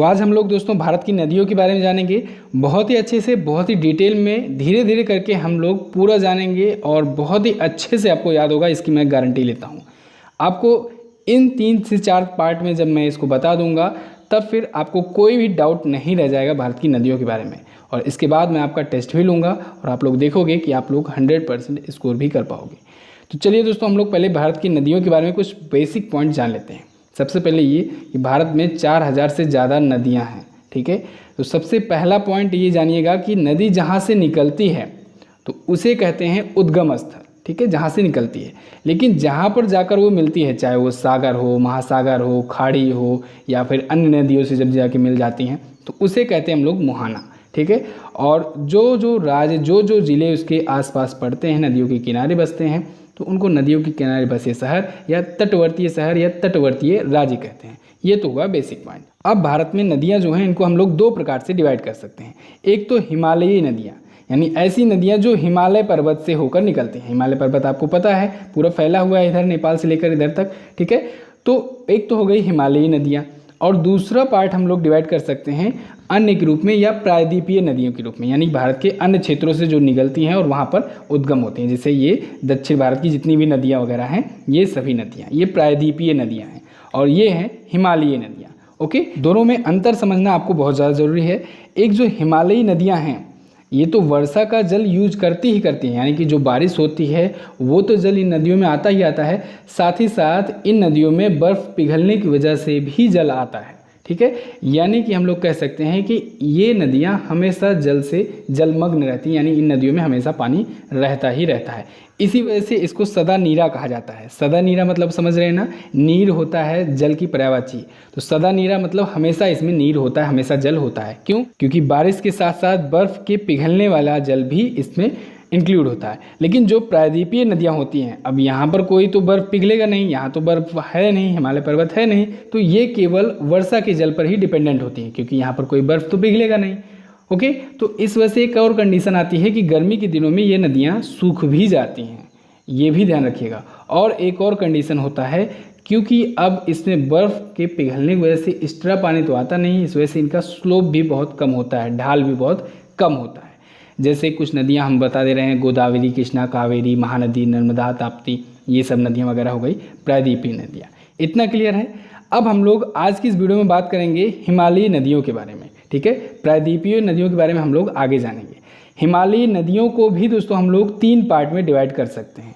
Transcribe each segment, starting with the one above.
तो आज हम लोग दोस्तों भारत की नदियों के बारे में जानेंगे, बहुत ही अच्छे से, बहुत ही डिटेल में, धीरे धीरे करके हम लोग पूरा जानेंगे और बहुत ही अच्छे से आपको याद होगा, इसकी मैं गारंटी लेता हूँ। आपको इन 3 से 4 पार्ट में जब मैं इसको बता दूंगा तब फिर आपको कोई भी डाउट नहीं रह जाएगा भारत की नदियों के बारे में। और इसके बाद मैं आपका टेस्ट भी लूँगा और आप लोग देखोगे कि आप लोग 100% स्कोर भी कर पाओगे। तो चलिए दोस्तों, हम लोग पहले भारत की नदियों के बारे में कुछ बेसिक पॉइंट जान लेते हैं। सबसे पहले ये कि भारत में 4000 से ज़्यादा नदियाँ हैं, ठीक है। तो सबसे पहला पॉइंट ये जानिएगा कि नदी जहाँ से निकलती है तो उसे कहते हैं उद्गम स्थल, ठीक है, जहाँ से निकलती है। लेकिन जहाँ पर जाकर वो मिलती है, चाहे वो सागर हो, महासागर हो, खाड़ी हो या फिर अन्य नदियों से जब जाके मिल जाती हैं तो उसे कहते हैं हम लोग मुहाना, ठीक है। और जो राज्य, जो ज़िले उसके आसपास पड़ते हैं, नदियों के किनारे बसते हैं, तो उनको नदियों के किनारे बसे शहर या तटवर्तीय शहर या तटवर्तीय राज्य कहते हैं। ये तो हुआ बेसिक पॉइंट। अब भारत में नदियाँ जो हैं इनको हम लोग 2 प्रकार से डिवाइड कर सकते हैं। एक तो हिमालयी नदियाँ, यानी ऐसी नदियाँ जो हिमालय पर्वत से होकर निकलती हैं। हिमालय पर्वत आपको पता है पूरा फैला हुआ है इधर नेपाल से लेकर इधर तक, ठीक है। तो एक तो हो गई हिमालयी नदियाँ, और दूसरा पार्ट हम लोग डिवाइड कर सकते हैं अन्य के रूप में या प्रायद्वीपीय नदियों के रूप में, यानी भारत के अन्य क्षेत्रों से जो निकलती हैं और वहाँ पर उद्गम होती हैं। जैसे ये दक्षिण भारत की जितनी भी नदियाँ वगैरह हैं, ये सभी नदियाँ ये प्रायद्वीपीय नदियाँ हैं, और ये हैं हिमालयी नदियाँ। ओके, दोनों में अंतर समझना आपको बहुत ज़्यादा ज़रूरी है। एक जो हिमालयी नदियाँ हैं ये तो वर्षा का जल यूज करती हैं, यानी कि जो बारिश होती है वो तो जल इन नदियों में आता ही आता है, साथ ही साथ इन नदियों में बर्फ़ पिघलने की वजह से भी जल आता है, ठीक है। यानी कि हम लोग कह सकते हैं कि ये नदियाँ हमेशा जल से जलमग्न रहती हैं, यानी इन नदियों में हमेशा पानी रहता ही रहता है। इसी वजह से इसको सदा नीरा कहा जाता है। सदा नीरा मतलब समझ रहे हैं ना, नीर होता है जल की पर्यायवाची, तो सदा नीरा मतलब हमेशा इसमें नीर होता है, हमेशा जल होता है। क्यों? क्योंकि बारिश के साथ साथ बर्फ़ के पिघलने वाला जल भी इसमें इंक्लूड होता है। लेकिन जो प्रायद्वीपीय नदियाँ होती हैं, अब यहाँ पर कोई तो बर्फ़ पिघलेगा नहीं, यहाँ तो बर्फ़ है नहीं, हिमालय पर्वत है नहीं, तो ये केवल वर्षा के जल पर ही डिपेंडेंट होती हैं, क्योंकि यहाँ पर कोई बर्फ़ तो पिघलेगा नहीं। ओके, तो इस वजह से एक और कंडीशन आती है कि गर्मी के दिनों में ये नदियाँ सूख भी जाती हैं, ये भी ध्यान रखिएगा। और एक और कंडीशन होता है, क्योंकि अब इसमें बर्फ़ के पिघलने की वजह से एक्स्ट्रा पानी तो आता नहीं, इस वजह से इनका स्लोप भी बहुत कम होता है, ढाल भी बहुत कम होता है। जैसे कुछ नदियाँ हम बता दे रहे हैं, गोदावरी, कृष्णा, कावेरी, महानदी, नर्मदा, ताप्ती, ये सब नदियाँ वगैरह हो गई प्रायद्वीपीय नदियाँ। इतना क्लियर है। अब हम लोग आज की इस वीडियो में बात करेंगे हिमालयी नदियों के बारे में, ठीक है। प्रायद्वीपीय नदियों के बारे में हम लोग आगे जानेंगे। हिमालयी नदियों को भी दोस्तों हम लोग 3 पार्ट में डिवाइड कर सकते हैं।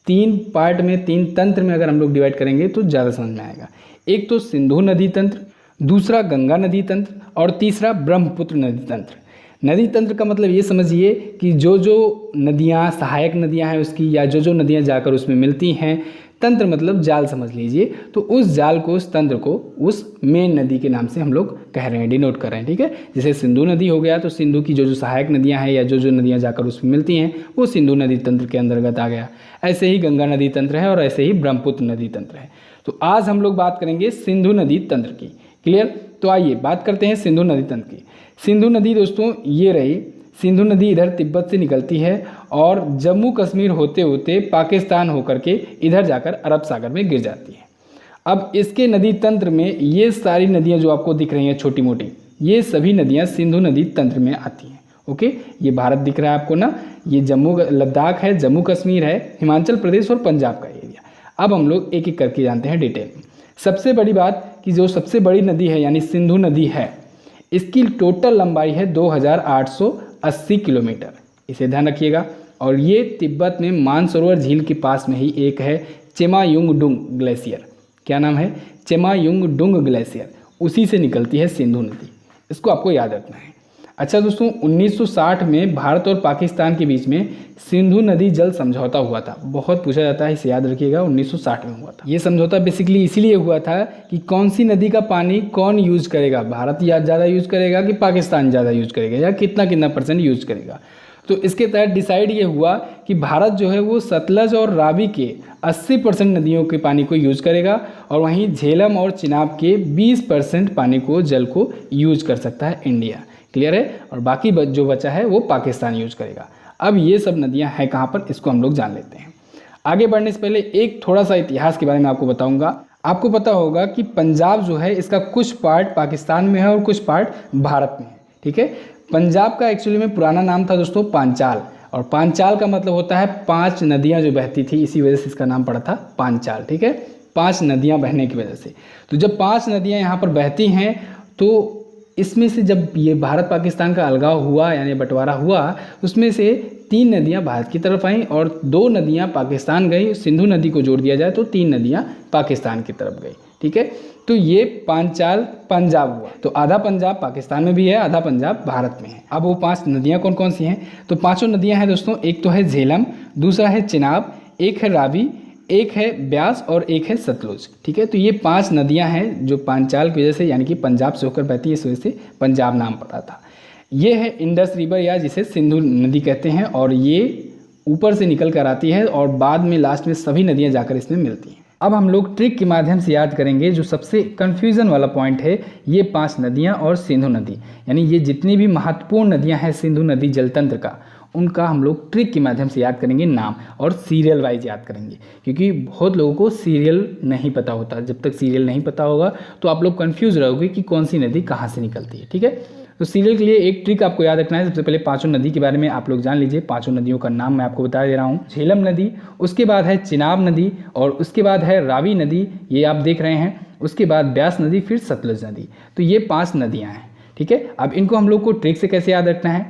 3 पार्ट में, 3 तंत्र में अगर हम लोग डिवाइड करेंगे तो ज़्यादा समझ में आएगा। एक तो सिंधु नदी तंत्र, दूसरा गंगा नदी तंत्र और तीसरा ब्रह्मपुत्र नदी तंत्र। नदी तंत्र का मतलब ये समझिए कि जो नदियाँ सहायक नदियाँ हैं उसकी, या जो नदियाँ जाकर उसमें मिलती हैं। तंत्र मतलब जाल समझ लीजिए, तो उस जाल को, उस तंत्र को उस मेन नदी के नाम से हम लोग कह रहे हैं, डिनोट कर रहे हैं, ठीक है। जैसे सिंधु नदी हो गया तो सिंधु की जो सहायक नदियाँ हैं या जो नदियाँ जाकर उसमें मिलती हैं वो सिंधु नदी तंत्र के अंतर्गत आ गया। ऐसे ही गंगा नदी तंत्र है और ऐसे ही ब्रह्मपुत्र नदी तंत्र है। तो आज हम लोग बात करेंगे सिंधु नदी तंत्र की। क्लियर? तो आइए बात करते हैं सिंधु नदी तंत्र की। सिंधु नदी दोस्तों ये रही, सिंधु नदी इधर तिब्बत से निकलती है और जम्मू कश्मीर होते होते पाकिस्तान होकर के इधर जाकर अरब सागर में गिर जाती है। अब इसके नदी तंत्र में ये सारी नदियाँ जो आपको दिख रही हैं छोटी मोटी, ये सभी नदियाँ सिंधु नदी तंत्र में आती हैं। ओके, ये भारत दिख रहा है आपको ना, ये जम्मू लद्दाख है, जम्मू कश्मीर है, हिमाचल प्रदेश और पंजाब का एरिया। अब हम लोग एक एक करके जानते हैं डिटेल में। सबसे बड़ी बात कि जो सबसे बड़ी नदी है यानी सिंधु नदी है, इसकी टोटल लंबाई है 2880 किलोमीटर, इसे ध्यान रखिएगा। और ये तिब्बत में मानसरोवर झील के पास में ही एक है चेमायुंगडुंग ग्लेशियर। क्या नाम है? चेमायुंगडुंग ग्लेशियर, उसी से निकलती है सिंधु नदी। इसको आपको याद रखना है। अच्छा दोस्तों, 1960 में भारत और पाकिस्तान के बीच में सिंधु नदी जल समझौता हुआ था। बहुत पूछा जाता है, इसे याद रखिएगा, 1960 में हुआ था। ये समझौता बेसिकली इसीलिए हुआ था कि कौन सी नदी का पानी कौन यूज करेगा, भारत या ज़्यादा यूज करेगा कि पाकिस्तान ज़्यादा यूज करेगा, या कितना % यूज करेगा। तो इसके तहत डिसाइड ये हुआ कि भारत जो है वो सतलज और रावी के 80% नदियों के पानी को यूज करेगा, और वहीं झेलम और चिनाब के 20% पानी को, जल को यूज कर सकता है इंडिया। क्लियर है? और बाकी जो बचा है वो पाकिस्तान यूज करेगा। अब ये सब नदियां हैं कहाँ पर, इसको हम लोग जान लेते हैं। आगे बढ़ने से पहले एक थोड़ा सा इतिहास के बारे में आपको बताऊंगा। आपको पता होगा कि पंजाब जो है इसका कुछ पार्ट पाकिस्तान में है और कुछ पार्ट भारत में है। ठीक है, पंजाब का एक्चुअली में पुराना नाम था दोस्तों पांचाल, और पांचाल का मतलब होता है 5 नदियां जो बहती थी, इसी वजह से इसका नाम पड़ा था पांचाल। ठीक है, 5 नदियां बहने की वजह से। तो जब 5 नदियां यहाँ पर बहती हैं तो इसमें से जब ये भारत पाकिस्तान का अलगाव हुआ यानी बंटवारा हुआ, उसमें से 3 नदियां भारत की तरफ आईं और 2 नदियां पाकिस्तान गई। सिंधु नदी को जोड़ दिया जाए तो 3 नदियां पाकिस्तान की तरफ गई। ठीक है, तो ये पांचाल पंजाब हुआ। तो आधा पंजाब पाकिस्तान में भी है, आधा पंजाब भारत में है। अब वो 5 नदियां कौन कौन सी हैं? तो 5 नदियां हैं दोस्तों। एक तो है झेलम, दूसरा है चिनाब, एक है रावी, एक है ब्यास और एक है सतलुज। ठीक है, तो ये 5 नदियां हैं जो पांचाल की वजह से यानी कि पंजाब से होकर बहती है, इस वजह से पंजाब नाम पड़ा था। ये है इंडस रिवर या जिसे सिंधु नदी कहते हैं, और ये ऊपर से निकल कर आती है और बाद में लास्ट में सभी नदियां जाकर इसमें मिलती हैं। अब हम लोग ट्रिक के माध्यम से याद करेंगे जो सबसे कन्फ्यूज़न वाला पॉइंट है, ये 5 नदियाँ और सिंधु नदी, यानी ये जितनी भी महत्वपूर्ण नदियाँ हैं सिंधु नदी जलतंत्र का, उनका हम लोग ट्रिक के माध्यम से याद करेंगे नाम, और सीरियल वाइज याद करेंगे, क्योंकि बहुत लोगों को सीरियल नहीं पता होता। जब तक सीरियल नहीं पता होगा तो आप लोग कन्फ्यूज़ रहोगे कि कौन सी नदी कहाँ से निकलती है। ठीक है, तो सीरियल के लिए एक ट्रिक आपको याद रखना है। सबसे पहले 5 नदी के बारे में आप लोग जान लीजिए। 5 नदियों का नाम मैं आपको बता दे रहा हूँ। झेलम नदी, उसके बाद है चिनाब नदी, और उसके बाद है रावी नदी, ये आप देख रहे हैं, उसके बाद ब्यास नदी, फिर सतलुज नदी। तो ये 5 नदियाँ हैं। ठीक है, अब इनको हम लोग को ट्रिक से कैसे याद रखना है?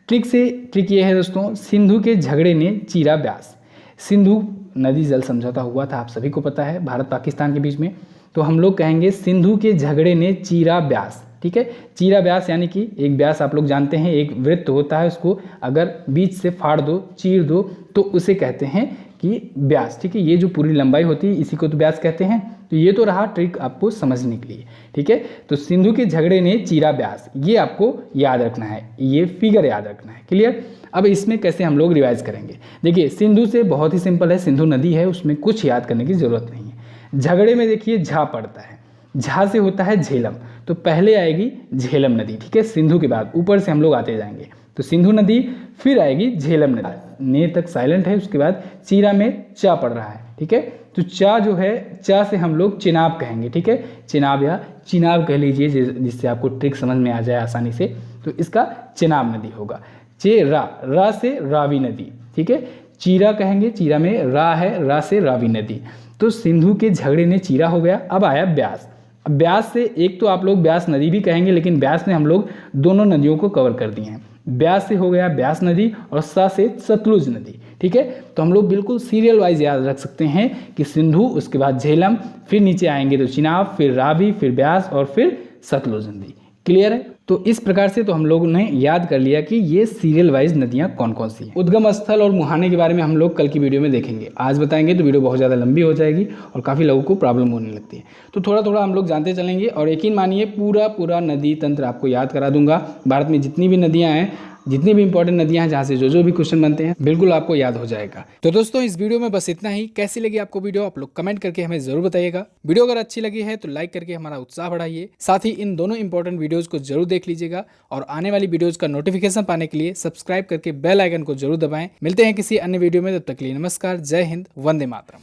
ट्रिक ये है दोस्तों, सिंधु के झगड़े ने चीरा ब्यास। सिंधु नदी जल समझौता हुआ था, आप सभी को पता है, भारत पाकिस्तान के बीच में। तो हम लोग कहेंगे सिंधु के झगड़े ने चीरा ब्यास। ठीक है, चीरा ब्यास यानी कि एक ब्यास आप लोग जानते हैं एक वृत्त होता है, उसको अगर बीच से फाड़ दो, चीर दो, तो उसे कहते हैं कि ब्यास। ठीक है, ये जो पूरी लंबाई होती है इसी को तो ब्यास कहते हैं। तो ये तो रहा ट्रिक आपको समझने के लिए। ठीक है, तो सिंधु के झगड़े ने चीरा ब्यास, ये आपको याद रखना है, ये फिगर याद रखना है। क्लियर? अब इसमें कैसे हम लोग रिवाइज करेंगे? देखिए, सिंधु से बहुत ही सिंपल है, सिंधु नदी है, उसमें कुछ याद करने की जरूरत नहीं है। झगड़े में देखिए झा पड़ता है, झा से होता है झेलम, तो पहले आएगी झेलम नदी। ठीक है, सिंधु के बाद ऊपर से हम लोग आते जाएंगे, तो सिंधु नदी, फिर आएगी झेलम नदी, ने तक साइलेंट है, उसके बाद चीरा में चा पड़ रहा है। ठीक है, तो चा जो है, चा से हम लोग चिनाब कहेंगे। ठीक है, चिनाब या चिनाब कह लीजिए, जिससे आपको ट्रिक समझ में आ जाए आसानी से। तो इसका चिनाब नदी होगा। रा से रावी नदी। ठीक है, चीरा कहेंगे, चीरा में रा है, रा से रावी नदी। तो सिंधु के झगड़े ने चीरा हो गया। अब आया ब्यास। अब ब्यास से एक तो आप लोग ब्यास नदी भी कहेंगे, लेकिन ब्यास में हम लोग दोनों नदियों को कवर कर दिए हैं। ब्यास से हो गया ब्यास नदी और सा से सतलुज नदी। ठीक है, तो हम लोग बिल्कुल सीरियल वाइज याद रख सकते हैं कि सिंधु, उसके बाद झेलम, फिर नीचे आएंगे तो चिनाब, फिर रावी, फिर ब्यास और फिर सतलुज नदी। क्लियर है? तो इस प्रकार से तो हम लोगों ने याद कर लिया कि ये सीरियल वाइज नदियाँ कौन कौन सी हैं। उद्गम स्थल और मुहाने के बारे में हम लोग कल की वीडियो में देखेंगे। आज बताएंगे तो वीडियो बहुत ज़्यादा लंबी हो जाएगी और काफ़ी लोगों को प्रॉब्लम होने लगती है। तो थोड़ा थोड़ा हम लोग जानते चलेंगे, और यकीन मानिए पूरा नदी तंत्र आपको याद करा दूंगा। भारत में जितनी भी नदियाँ हैं, जितनी भी इंपॉर्टेंट नदियां हैं, जहाँ से जो भी क्वेश्चन बनते हैं, बिल्कुल आपको याद हो जाएगा। तो दोस्तों, इस वीडियो में बस इतना ही। कैसी लगी आपको वीडियो, आप लोग कमेंट करके हमें जरूर बताइएगा। वीडियो अगर अच्छी लगी है तो लाइक करके हमारा उत्साह बढ़ाइए। साथ ही इन दोनों इंपॉर्टेंट वीडियोज को जरूर देख लीजिएगा, और आने वाली वीडियोज का नोटिफिकेशन पाने के लिए सब्सक्राइब करके बेल आइकन को जरूर दबाएं। मिलते हैं किसी अन्य वीडियो में, तब तक के लिए नमस्कार, जय हिंद, वंदे मातरम।